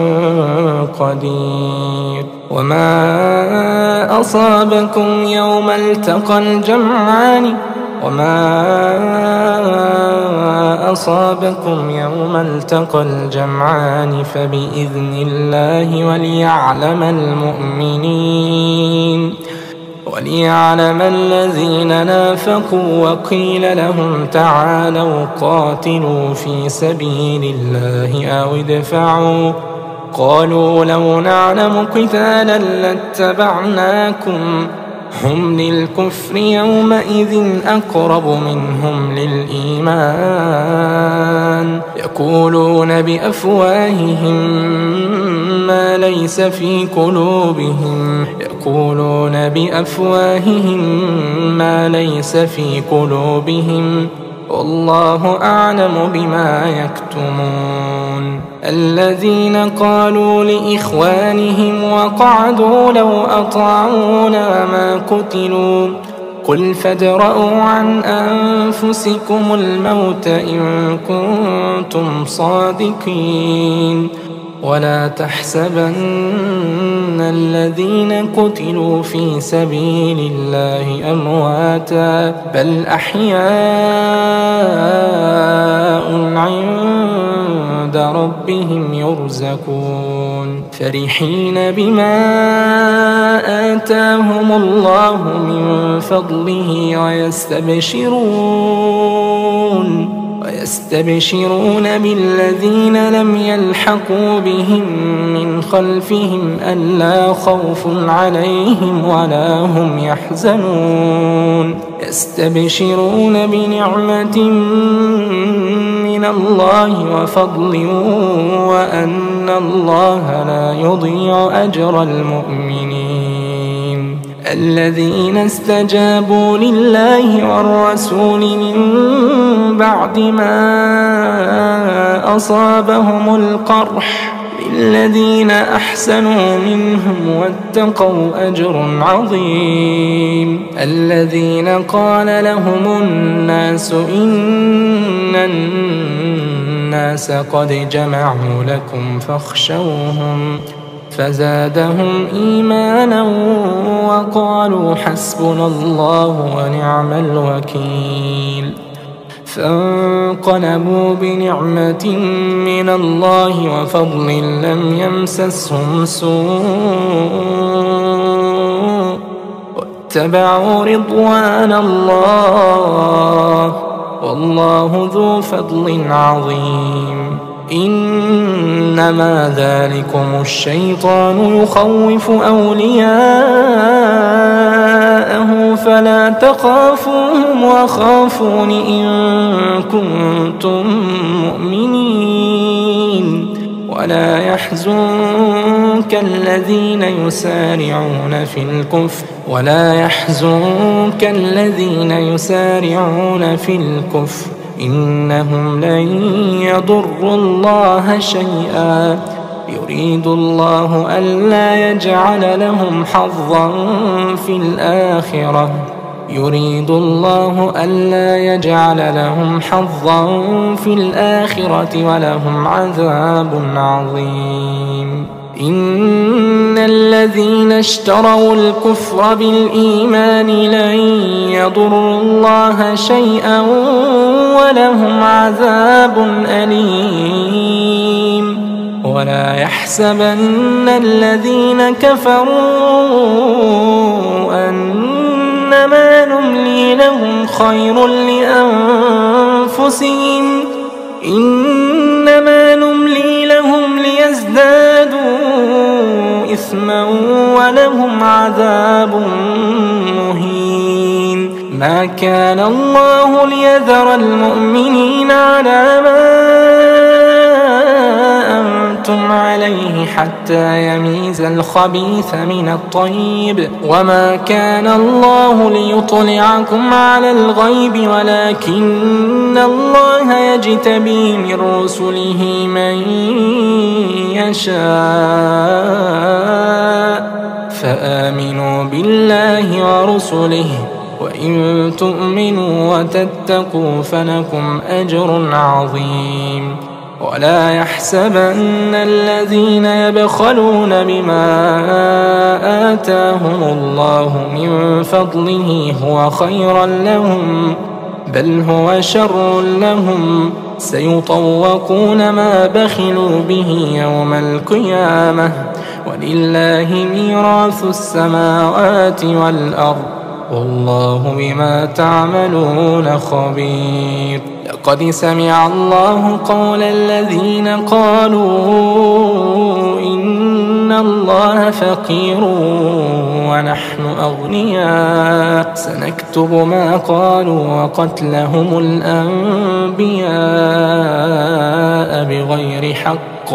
قدير. وما أصابكم يوم التقى الجمعان فبإذن الله وليعلم الذين نافقوا وقيل لهم تعالوا قاتلوا في سبيل الله أو ادفعوا قالوا لو نعلم قتالا لاتبعناكم هم للكفر يومئذ أقرب منهم للإيمان يقولون بأفواههم ما ليس في قلوبهم والله أعلم بما يكتمون. الذين قالوا لإخوانهم وقعدوا لو أطاعونا ما قتلوا قل فادرءوا عن أنفسكم الموت إن كنتم صادقين ولا تحسبن الذين قتلوا في سبيل الله أمواتا بل أحياء عند ربهم يرزقون فرحين بما آتاهم الله من فضله ويستبشرون بالذين لم يلحقوا بهم من خلفهم ألا خوف عليهم ولا هم يحزنون يستبشرون بنعمة من الله وفضل وأن الله لا يضيع أجر المؤمنين. الذين استجابوا لله والرسول من بعد ما أصابهم القرح للذين أحسنوا منهم واتقوا أجر عظيم. الذين قال لهم الناس إن الناس قد جمعوا لكم فاخشوهم فزادهم إيمانا وقالوا حسبنا الله ونعم الوكيل. فانقلبوا بنعمة من الله وفضل لم يمسسهم سوء واتبعوا رضوان الله والله ذو فضل عظيم. إنما ذلكم الشيطان يخوف أولياءه فلا تخافوهم وخافون إن كنتم مؤمنين ولا يحزنك الذين يسارعون في الكفر إنهم لن يضروا الله شيئا يريد الله ألا يجعل لهم حظا في الآخرة ولهم عذاب عظيم. إن الذين اشتروا الكفر بالإيمان لن يضروا الله شيئا ولهم عذاب أليم. ولا يحسبن الذين كفروا أنما نملي لهم خير لأنفسهم إنما نملي لهم ليزدادوا إثما ولهم عذاب مهين. ما كان الله ليذر المؤمنين على ما أنتم عليه حتى يميز الخبيث من الطيب. وما كان الله ليطلعكم على الغيب ولكن الله يجتبي من رسله من يشاء فآمنوا بالله ورسله وإن تؤمنوا وتتقوا فلكم أجر عظيم. ولا يحسبن الذين يبخلون بما آتاهم الله من فضله هو خيرا لهم بل هو شر لهم سيطوقون ما بخلوا به يوم القيامة ولله ميراث السماوات والأرض والله بما تعملون خبير. لقد سمع الله قول الذين قالوا إن الله فقير ونحن أغنياء سنكتب ما قالوا وقتلهم الأنبياء بغير حق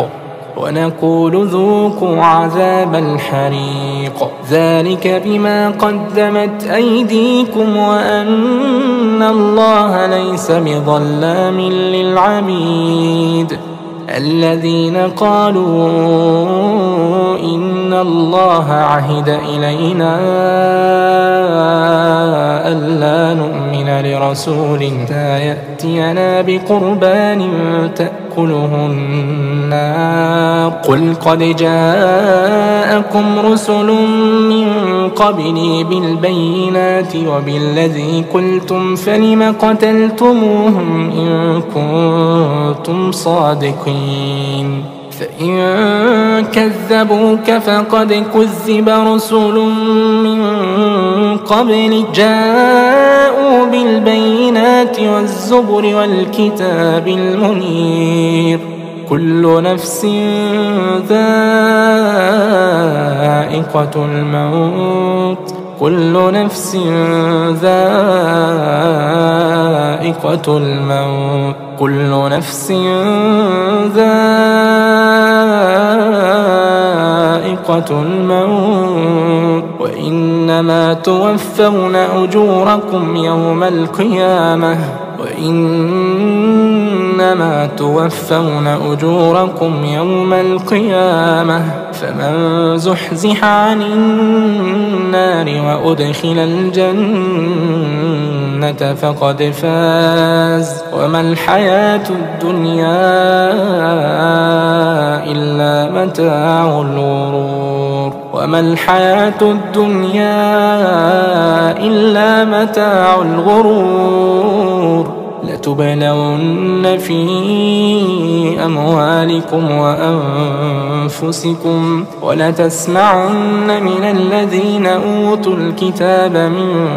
ونقول ذوقوا عذاب الحريق ذلك بما قدمت أيديكم وأن الله ليس بظلام للعبيد. الذين قالوا إن الله عهد إلينا ألا نؤمن لرسول حتى يأتينا بقربان تأكله النار قل قد جاءكم رسل من قبلي بالبينات وبالذي قلتم فلم قتلتموهم إن كنتم صادقين. فإن كذبوك فقد كذب رسل من قبلك جاءوا بالبينات والزبر والكتاب المنير كل نفس ذائقة الموت كل نفس ذائقة الموت كل نفس ذائقة الموت وإنما توفون أجوركم يوم القيامة وإنما توفون أجوركم يوم القيامة فمن زحزح عن النار وأدخل الجنة فقد فاز وما الحياة الدنيا إلا متاع الغرور وما الحياة الدنيا إلا متاع الغرور. لتبلون في أموالكم وأنفسكم ولتسمعن من الذين أوتوا الكتاب من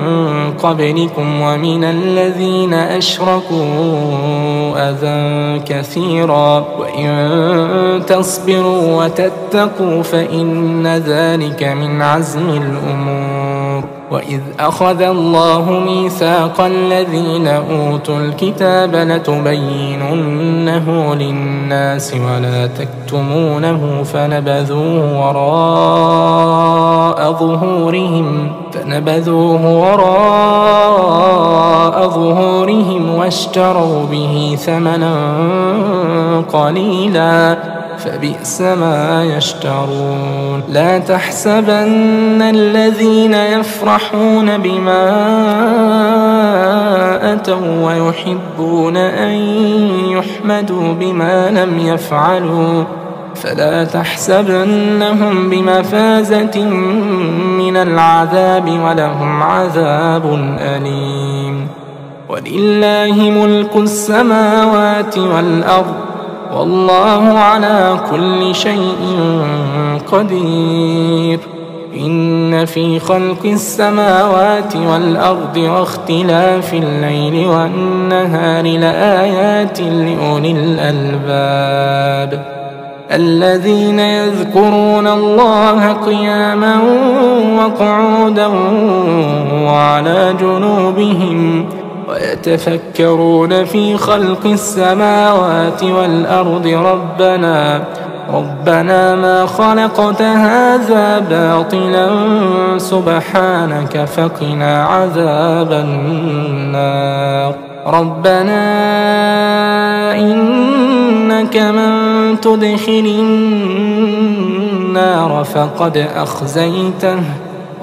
قبلكم ومن الذين أشركوا أذى كثيرا وإن تصبروا وتتقوا فإن ذلك من عزم الأمور. وإذ أخذ الله ميثاق الذين أوتوا الكتاب لتبيننه للناس ولا تكتمونه فنبذوه وراء ظهورهم واشتروا به ثمنا قليلا فبئس ما يشترون. لا تحسبن الذين يفرحون بما أتوا ويحبون أن يحمدوا بما لم يفعلوا فلا تحسبنهم بمفازة من العذاب ولهم عذاب أليم. ولله ملك السماوات والأرض والله على كل شيء قدير. إن في خلق السماوات والأرض واختلاف الليل والنهار لآيات لأولي الألباب الذين يذكرون الله قياما وقعودا وعلى جنوبهم ربنا ما خلقت هذا باطلا سبحانك فقنا عذاب النار. ربنا إنك من تدخل النار فقد أخزيته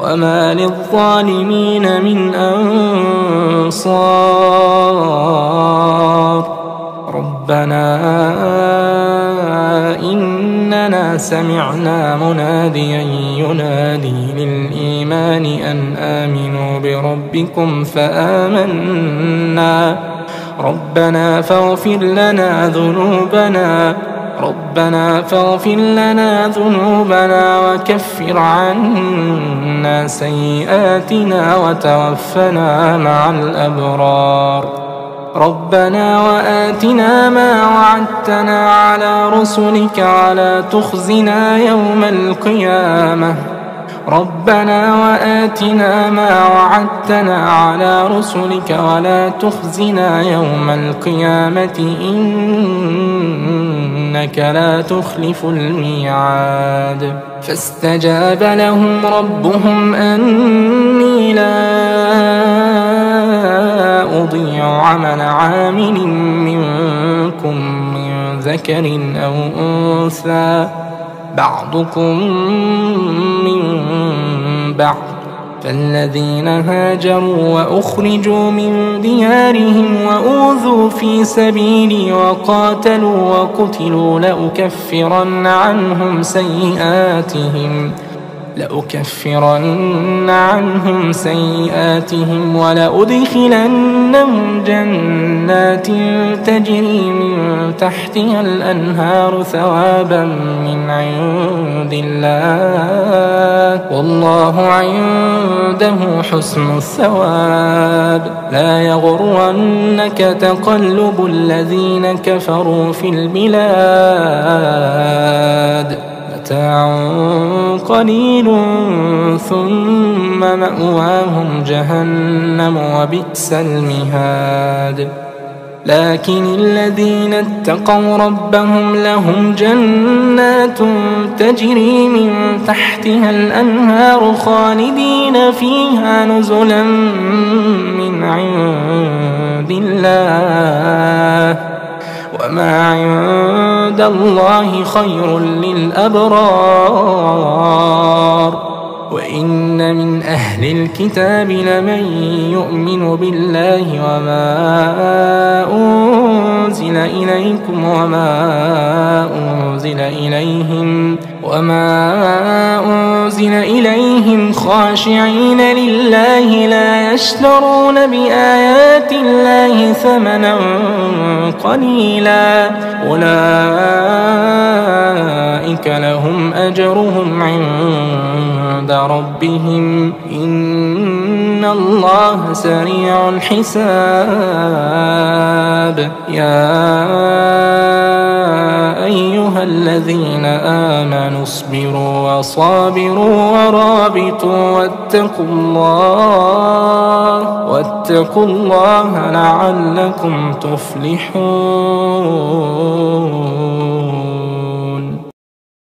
وما للظالمين من أنصار. ربنا إننا سمعنا مناديا ينادي للإيمان أن آمنوا بربكم فآمنا. ربنا فاغفر لنا ذنوبنا وكفر عنا سيئاتنا وتوفنا مع الأبرار. ربنا وآتنا ما وعدتنا على رسلك ولا تخزنا يوم القيامة. ربنا وآتنا ما وعدتنا على رسلك ولا تخزنا يوم القيامة إنك لا تخلف الميعاد. فاستجاب لهم ربهم أني لا أضيع عمل عامل منكم من ذكر أو أنثى بعضكم من بعض. فالذين هاجروا وأخرجوا من ديارهم وأوذوا في سبيلي وقاتلوا وقتلوا لأكفرن عنهم سيئاتهم ولأدخلنهم جنات تجري من تحتها الأنهار ثوابا من عند الله والله عنده حسن الثواب. لا يغرنك تقلب الذين كفروا في البلاد متاع قليل ثم مأواهم جهنم وبئس المهاد. لكن الذين اتقوا ربهم لهم جنات تجري من تحتها الأنهار خالدين فيها نزلا من عند الله وما عند الله خير للأبرار. وإن من أهل الكتاب لمن يؤمن بالله وما أنزل إليكم وما أنزل إليهم خاشعين لله لا يشترون بآيات الله ثمنا قليلا أولئك لهم أجرهم عند ربهم إن الله سريع الحساب. يا أيها الذين آمنوا اصبروا وصابروا ورابطوا واتقوا الله لعلكم تفلحون.